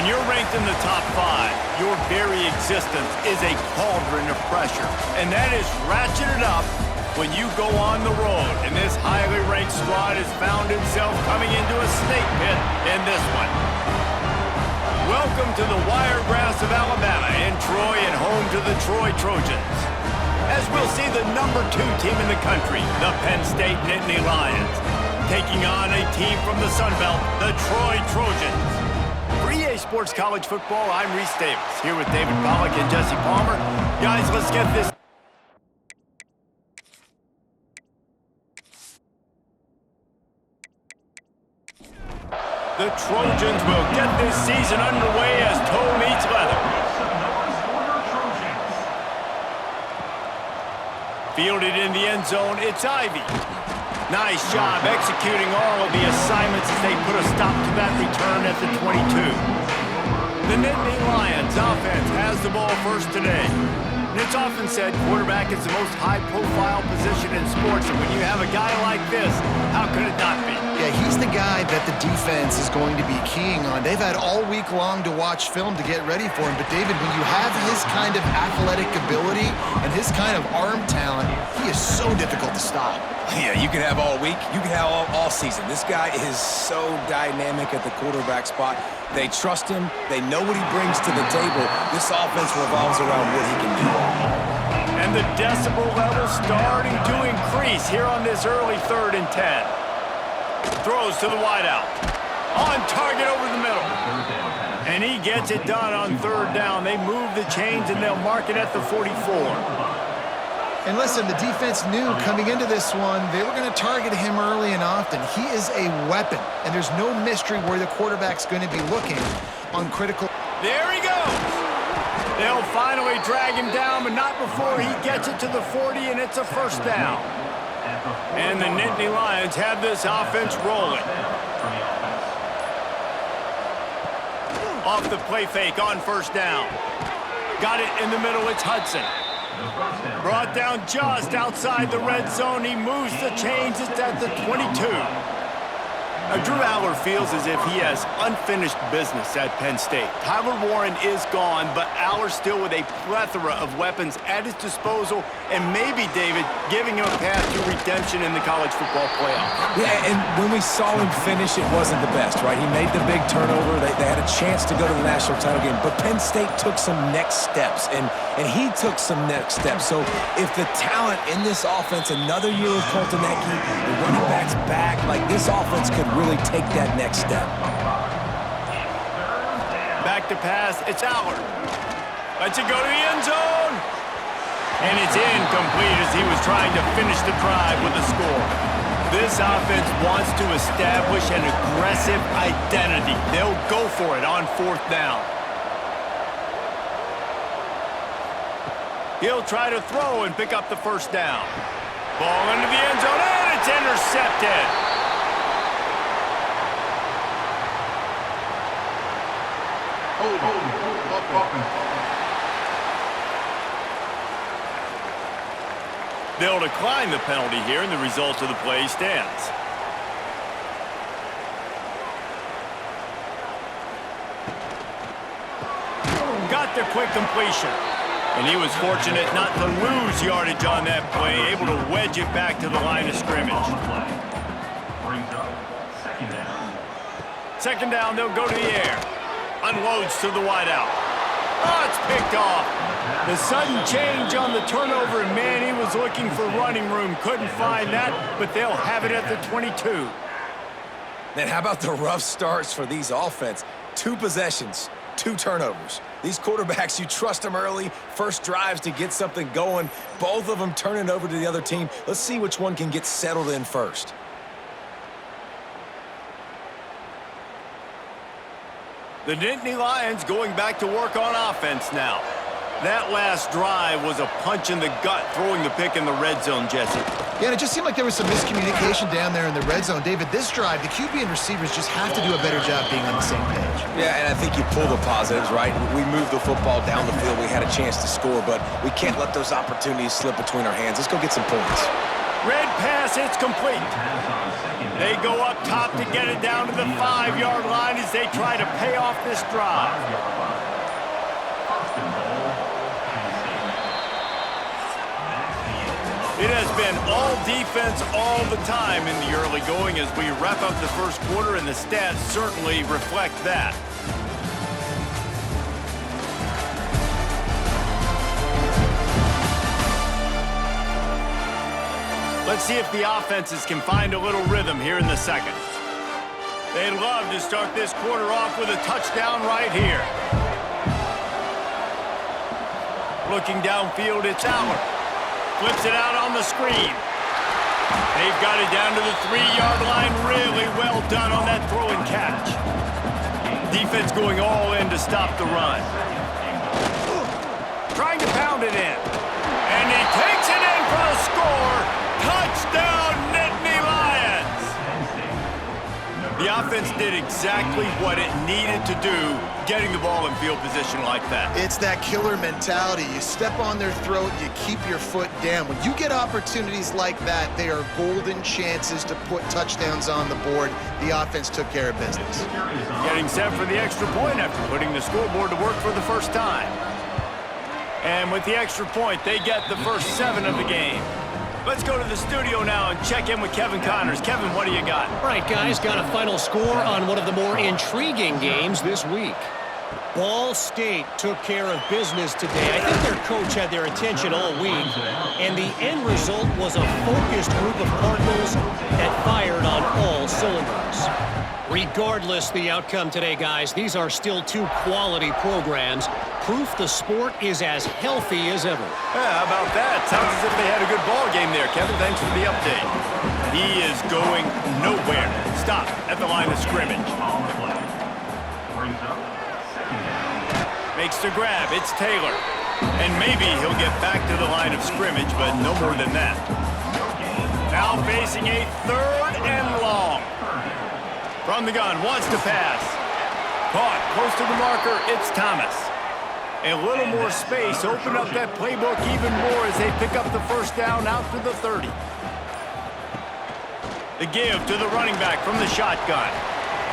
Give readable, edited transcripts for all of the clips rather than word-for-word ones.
When you're ranked in the top 5, your very existence is a cauldron of pressure. And that is ratcheted up when you go on the road. And this highly ranked squad has found itself coming into a snake pit in this one. Welcome to the Wiregrass of Alabama in Troy and home to the Troy Trojans. As we'll see the number 2 team in the country, the Penn State Nittany Lions, taking on a team from the Sun Belt, the Troy Trojans. For EA Sports College Football, I'm Reese Davis, here with David Pollack and Jesse Palmer. Guys, let's get this. The Trojans will get this season underway as toe meets leather. Fielded in the end zone, it's Ivy. Nice job executing all of the assignments as they put a stop to that return at the 22. The Nittany Lions offense has the ball first today. And it's often said quarterback is the most high-profile position in sports, and when you have a guy like this, how could it not be? Yeah, he's the guy that the defense is going to be keying on. They've had all week long to watch film to get ready for him, but David, when you have his kind of athletic ability and his kind of arm talent, he is so difficult to stop. Yeah, you can have all week, you can have all season. This guy is so dynamic at the quarterback spot. They trust him. They know what he brings to the table. This offense revolves around what he can do. And the decibel level starting to increase here on this early 3rd and 10. Throws to the wideout. On target over the middle. And he gets it done on 3rd down. They move the chains and they'll mark it at the 44. And listen, the defense knew coming into this one, they were going to target him early and often. He is a weapon, and there's no mystery where the quarterback's going to be looking on critical. There he goes. They'll finally drag him down, but not before he gets it to the 40, and it's a 1st down. And the Nittany Lions have this offense rolling. Off the play fake on 1st down. Got it in the middle, it's Hudson. Brought down just outside the red zone. He moves the chains. It's at the 22. Drew Aller feels as if he has unfinished business at Penn State. Tyler Warren is gone, but Aller still with a plethora of weapons at his disposal, and maybe, David, giving him a path to redemption in the college football playoff. Yeah, and when we saw him finish, it wasn't the best, right? He made the big turnover. They had a chance to go to the national title game, but Penn State took some next steps, and he took some next steps. So if the talent in this offense, another year of Coltonecki, the running backs back, like this offense could really take that next step. Back to pass, it's Aller. Lets it go to the end zone. And it's incomplete as he was trying to finish the drive with a score. This offense wants to establish an aggressive identity. They'll go for it on 4th down. He'll try to throw and pick up the 1st down. Ball into the end zone, and it's intercepted. They'll decline the penalty here, and the result of the play stands. Got the quick completion. And he was fortunate not to lose yardage on that play, able to wedge it back to the line of scrimmage. 2nd down, they'll go to the air. Unloads to the wideout. Oh, it's picked off. The sudden change on the turnover, and man, he was looking for running room. Couldn't find that, but they'll have it at the 22. Man, how about the rough starts for these offense? 2 possessions, 2 turnovers. These quarterbacks, you trust them early, first drives to get something going. Both of them turning over to the other team. Let's see which one can get settled in first. The Nittany Lions going back to work on offense now. That last drive was a punch in the gut, throwing the pick in the red zone, Jesse. Yeah, and it just seemed like there was some miscommunication down there in the red zone. David, this drive, the QB and receivers just have to do a better job being on the same page. Yeah, and I think you pull the positives, right? We moved the football down the field. We had a chance to score, but we can't let those opportunities slip between our hands. Let's go get some points. Red pass, it's complete. They go up top to get it down to the 5-yard line as they try to pay off this drive. It has been all defense all the time in the early going as we wrap up the first quarter, and the stats certainly reflect that. Let's see if the offenses can find a little rhythm here in the second. They'd love to start this quarter off with a touchdown right here. Looking downfield, it's Aller. Flips it out on the screen. They've got it down to the 3-yard line. Really well done on that throw and catch. Defense going all in to stop the run. Trying to pound it in. And he takes it in for the score. Touchdown, Nittany Lions! The offense did exactly what it needed to do, getting the ball in field position like that. It's that killer mentality. You step on their throat, you keep your foot down. When you get opportunities like that, they are golden chances to put touchdowns on the board. The offense took care of business. Getting set for the extra point after putting the scoreboard to work for the first time. And with the extra point, they get the first 7 of the game. Let's go to the studio now and check in with Kevin Connors. Kevin, what do you got? All right, guys, got a final score on one of the more intriguing games this week. Ball State took care of business today. I think their coach had their attention all week, and the end result was a focused group of Cardinals that fired on all cylinders. Regardless the outcome today, guys, these are still 2 quality programs. Proof the sport is as healthy as ever. Yeah, how about that? Sounds as if they had a good ball game there, Kevin. Thanks for the update. He is going nowhere. Stop at the line of scrimmage. Makes the grab. It's Taylor. And maybe he'll get back to the line of scrimmage, but no more than that. Now facing a 3rd and long. From the gun, wants to pass. Caught close to the marker. It's Thomas. A little more space, open up that playbook even more as they pick up the first down out to the 30. The give to the running back from the shotgun.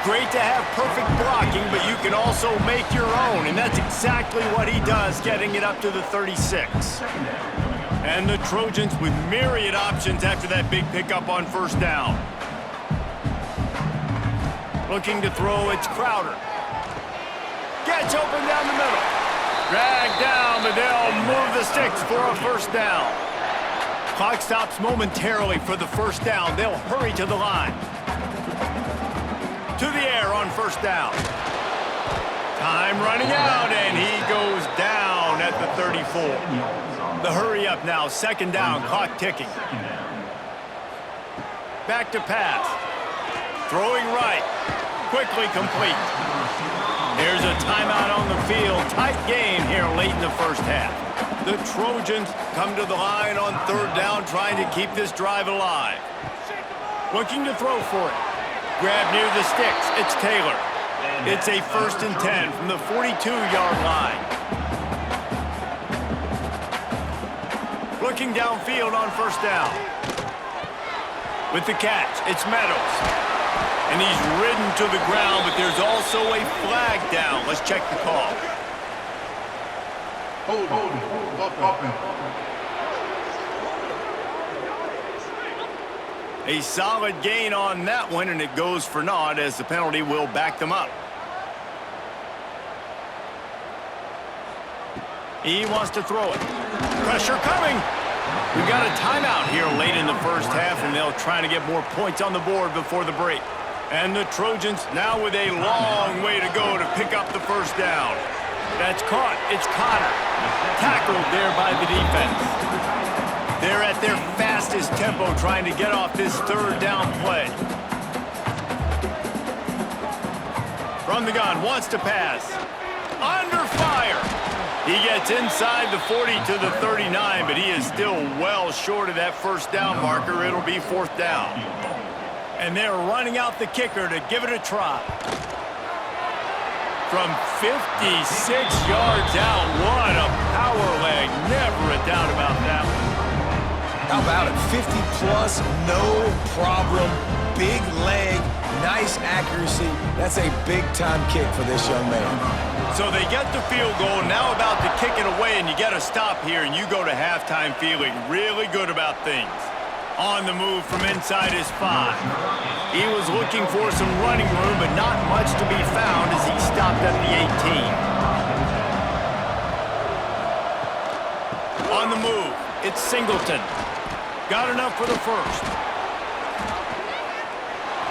Great to have perfect blocking, but you can also make your own, and that's exactly what he does, getting it up to the 36. And the Trojans with myriad options after that big pickup on first down. Looking to throw, it's Crowder. Gets open down the middle. Dragged down, but they'll move the sticks for a first down. Clock stops momentarily for the first down. They'll hurry to the line. To the air on first down. Time running out, and he goes down at the 34. The hurry up now, 2nd down, clock ticking. Back to pass. Throwing right. Quickly complete. There's a timeout on the field. Tight game here late in the first half. The Trojans come to the line on 3rd down, trying to keep this drive alive. Looking to throw for it. Grab near the sticks. It's Taylor. It's a 1st and 10 from the 42-yard line. Looking downfield on first down. With the catch, it's Meadows. And he's ridden to the ground, but there's also a flag down. Let's check the call. A solid gain on that one, and it goes for naught as the penalty will back them up. He wants to throw it. Pressure coming. We've got a timeout here late in the first half, and they'll try to get more points on the board before the break. And the Trojans now with a long way to go to pick up the first down. That's caught. It's Connor. Tackled there by the defense. They're at their fastest tempo trying to get off this 3rd down play. From the gun, wants to pass. Under fire. He gets inside the 40 to the 39, but he is still well short of that first down marker. It'll be 4th down. And they're running out the kicker to give it a try. From 56 yards out, what a power leg. Never a doubt about that one. How about it? 50-plus, no problem. Big leg, nice accuracy. That's a big-time kick for this young man. So they get the field goal, now about to kick it away, and you get a stop here, and you go to halftime feeling really good about things. On the move from inside his 5. He was looking for some running room, but not much to be found as he stopped at the 18. On the move, it's Singleton. Got enough for the first.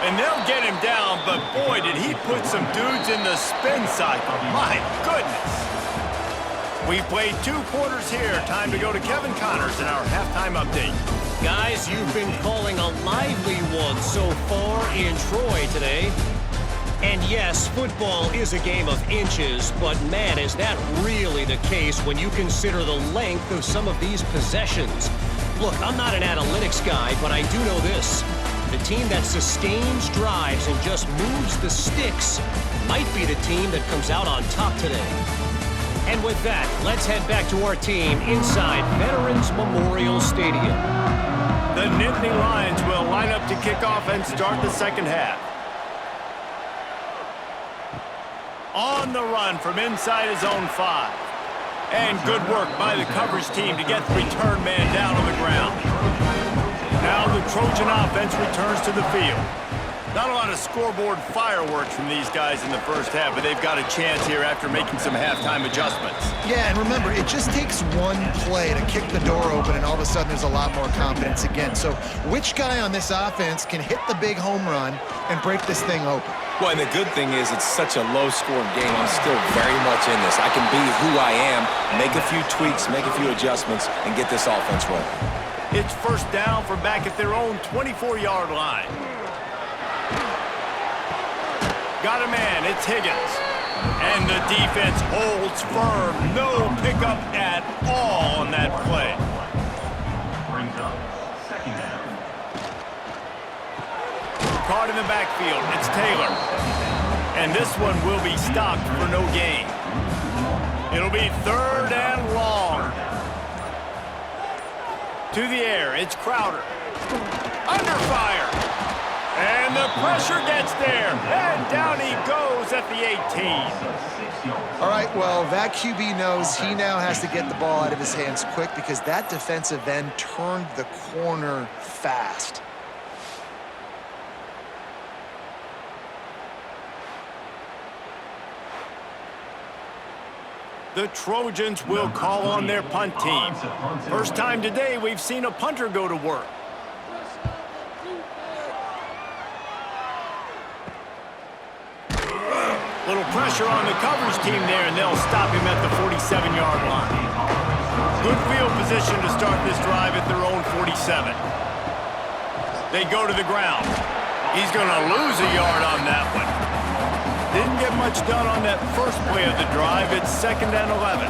And they'll get him down, but boy, did he put some dudes in the spin cycle. My goodness. We've played 2 quarters here. Time to go to Kevin Connors in our halftime update. Guys, you've been calling a lively one so far in Troy today. And yes, football is a game of inches, but man, is that really the case when you consider the length of some of these possessions. Look, I'm not an analytics guy, but I do know this. The team that sustains drives and just moves the sticks might be the team that comes out on top today. And with that, let's head back to our team inside Veterans Memorial Stadium. The Nittany Lions will line up to kick off and start the second half. On the run from inside his own 5. And good work by the coverage team to get the return man down on the ground. Now the Trojan offense returns to the field. Not a lot of scoreboard fireworks from these guys in the first half, but they've got a chance here after making some halftime adjustments. Yeah, and remember, it just takes one play to kick the door open, and all of a sudden there's a lot more confidence again. So which guy on this offense can hit the big home run and break this thing open? Well, and the good thing is it's such a low-scoring game. I'm still very much in this. I can be who I am, make a few tweaks, make a few adjustments, and get this offense rolling. It's first down from back at their own 24-yard line. Got a man, it's Higgins. And the defense holds firm. No pickup at all on that play. Caught in the backfield, it's Taylor. And this one will be stopped for no gain. It'll be 3rd and long. To the air, it's Crowder. Under fire. And the pressure gets there. And down he goes at the 18. All right, well, that QB knows he now has to get the ball out of his hands quick because that defensive end turned the corner fast. The Trojans will call on their punt team. First time today we've seen a punter go to work. Little pressure on the coverage team there, and they'll stop him at the 47-yard line. Good field position to start this drive at their own 47. They go to the ground. He's going to lose a yard on that one. Didn't get much done on that first play of the drive. It's 2nd and 11.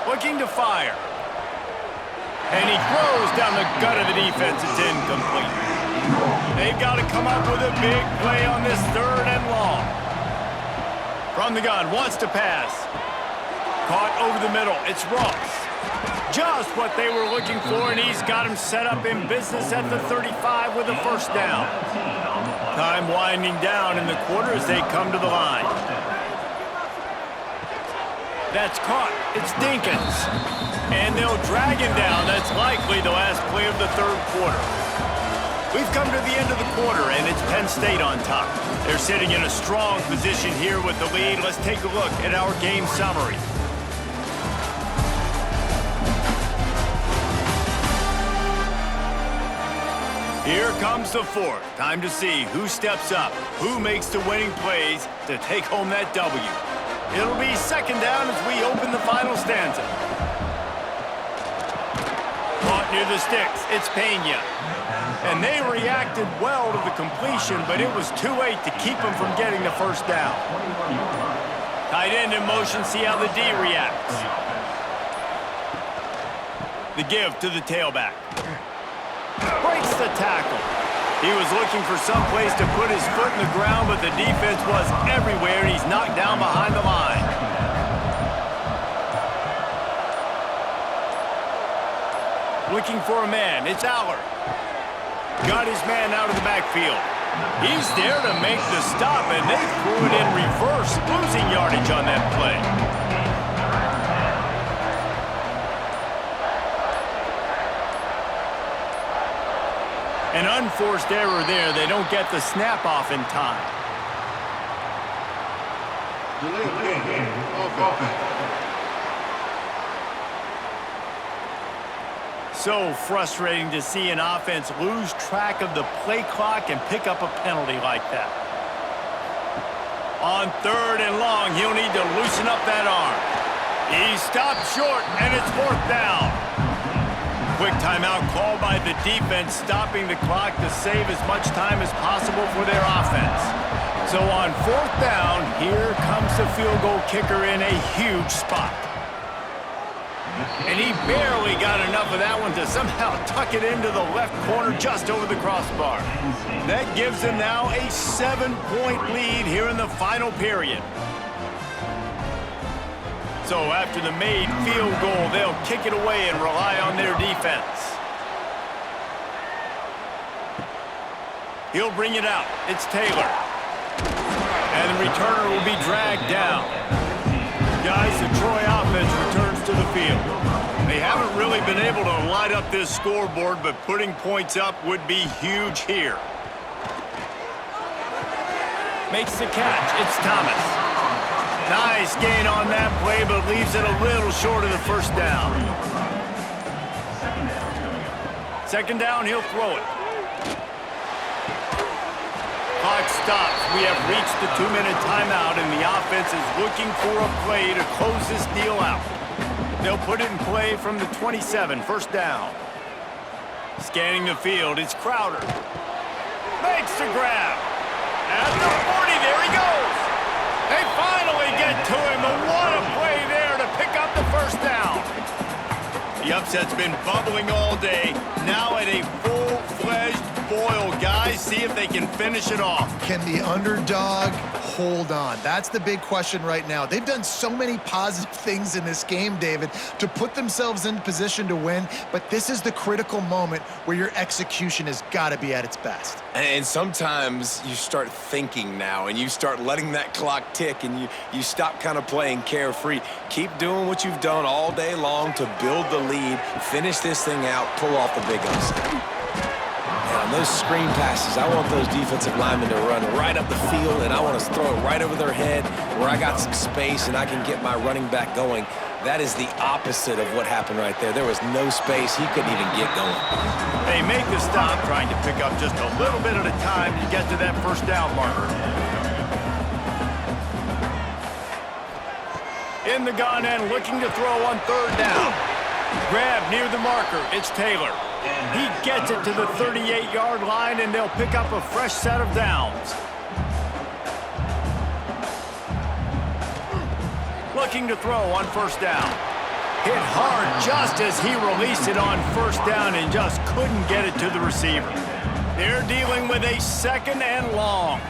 Looking to fire. And he throws down the gut of the defense. It's incomplete. They've got to come up with a big play on this 3rd and long. From the gun, wants to pass. Caught over the middle. It's Ross. Just what they were looking for, and he's got him set up in business at the 35 with a first down. Time winding down in the quarter as they come to the line. That's caught. It's Dinkins. And they'll drag him down. That's likely the last play of the 3rd quarter. We've come to the end of the quarter, and it's Penn State on top. They're sitting in a strong position here with the lead. Let's take a look at our game summary. Here comes the 4th. Time to see who steps up, who makes the winning plays to take home that W. It'll be 2nd down as we open the final stanza. Caught near the sticks. It's Pena. And they reacted well to the completion, but it was too late to keep them from getting the first down. Tight end in motion, see how the D reacts. The give to the tailback. Breaks the tackle. He was looking for some place to put his foot in the ground, but the defense was everywhere, and he's knocked down behind the line. looking for a man. It's Aller. Got his man out of the backfield. He's there to make the stop, and they threw it in reverse, losing yardage on that play. An unforced error there. They don't get the snap off in time. So frustrating to see an offense lose track of the play clock and pick up a penalty like that. On 3rd and long, he'll need to loosen up that arm. He stopped short, and it's 4th down. Quick timeout called by the defense, stopping the clock to save as much time as possible for their offense. So on 4th down, here comes the field goal kicker in a huge spot. And he barely got enough of that one to somehow tuck it into the left corner just over the crossbar. That gives them now a 7-point lead here in the final period. So after the made field goal, they'll kick it away and rely on their defense. He'll bring it out. It's Taylor. And the returner will be dragged down. Guys, the Troy offense returns to the field. They haven't really been able to light up this scoreboard, but putting points up would be huge here. Makes the catch. It's Thomas. Nice gain on that play, but leaves it a little short of the 1st down. 2nd down, he'll throw it. Clock stops. We have reached the 2-minute timeout, and the offense is looking for a play to close this deal out. They'll put it in play from the 27, 1st down. Scanning the field, it's Crowder. Makes the grab. At the 40, there he goes. They finally get to him, and what a play there to pick up the 1st down. The upset's been bubbling all day, now at a full-fledged boil. Guys, see if they can finish it off. Can the underdog hold on? That's the big question right now. They've done so many positive things in this game, David, to put themselves in position to win, but this is the critical moment where your execution has got to be at its best. And sometimes you start thinking now, and you start letting that clock tick, and you stop kind of playing carefree. Keep doing what you've done all day long to build the lead, finish this thing out, pull off the big upset. On those screen passes, I want those defensive linemen to run right up the field, and I want to throw it right over their head where I got some space and I can get my running back going. That is the opposite of what happened right there. There was no space. He couldn't even get going. They make the stop, trying to pick up just a little bit at a time to get to that 1st down marker. In the gun and looking to throw on 3rd down. Grab near the marker. It's Taylor. He gets it to the 38-yard line, and they'll pick up a fresh set of downs. Looking to throw on 1st down. Hit hard just as he released it on 1st down and just couldn't get it to the receiver. They're dealing with a 2nd and long.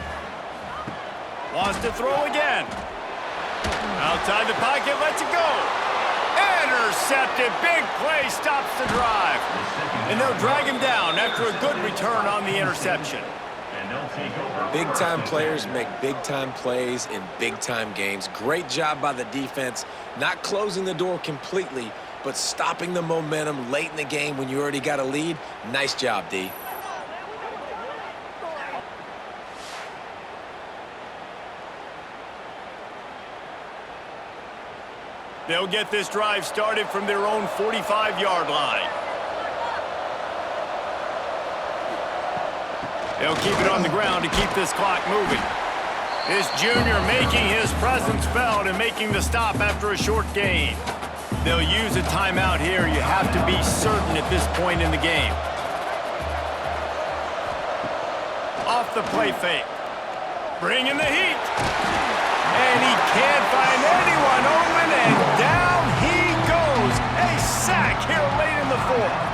Wants to throw again. Outside the pocket, lets it go. Intercepted. Big play stops the drive. And they'll drag him down after a good return on the interception. Big-time players make big-time plays in big-time games. Great job by the defense, not closing the door completely, but stopping the momentum late in the game when you already got a lead. Nice job, D. They'll get this drive started from their own 45-yard line. They'll keep it on the ground to keep this clock moving. This junior making his presence felt and making the stop after a short gain. They'll use a timeout here. You have to be certain at this point in the game. Off the play fake. Bringing the heat. And he can't find anyone open, and down he goes. A sack here late in the 4th.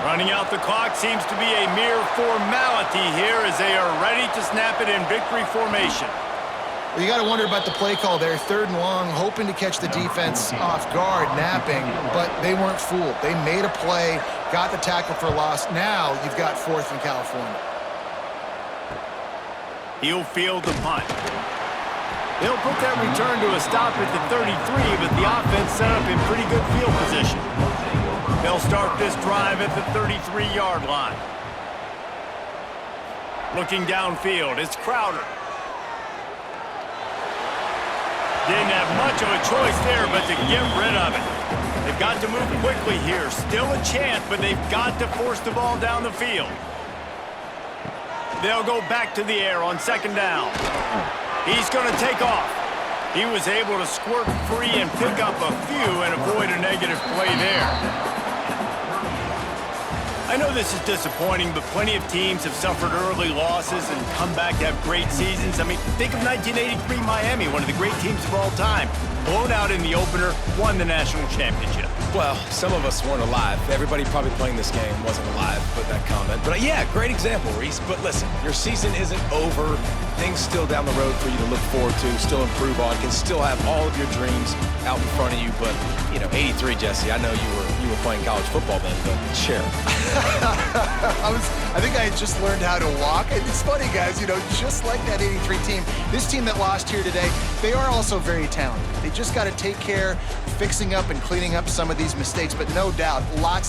Running out the clock seems to be a mere formality here as they are ready to snap it in victory formation. You got to wonder about the play call there. 3rd and long, hoping to catch the defense off guard, napping, but they weren't fooled. They made a play, got the tackle for loss. Now you've got 4th in California. He'll field the punt. They'll put that return to a stop at the 33, but the offense set up in pretty good field position. They'll start this drive at the 33-yard line. Looking downfield, it's Crowder. Didn't have much of a choice there, but to get rid of it. They've got to move quickly here. Still a chance, but they've got to force the ball down the field. They'll go back to the air on 2nd down. He's going to take off. He was able to squirt free and pick up a few and avoid a negative play there. I know this is disappointing, but plenty of teams have suffered early losses and come back to have great seasons. I mean, think of 1983 Miami, one of the great teams of all time. Blown out in the opener, won the national championship. Well, some of us weren't alive. Everybody probably playing this game wasn't alive with that comment. But yeah, great example, Reese. But listen, your season isn't over. Things still down the road for you to look forward to, still improve on, can still have all of your dreams out in front of you. But, 83, Jesse, I know you were playing college football then, but share. I think I had just learned how to walk. It's funny, guys, just like that 83 team, this team that lost here today, they are also very talented. They just got to take care, fixing up and cleaning up some of these mistakes, but no doubt, lots to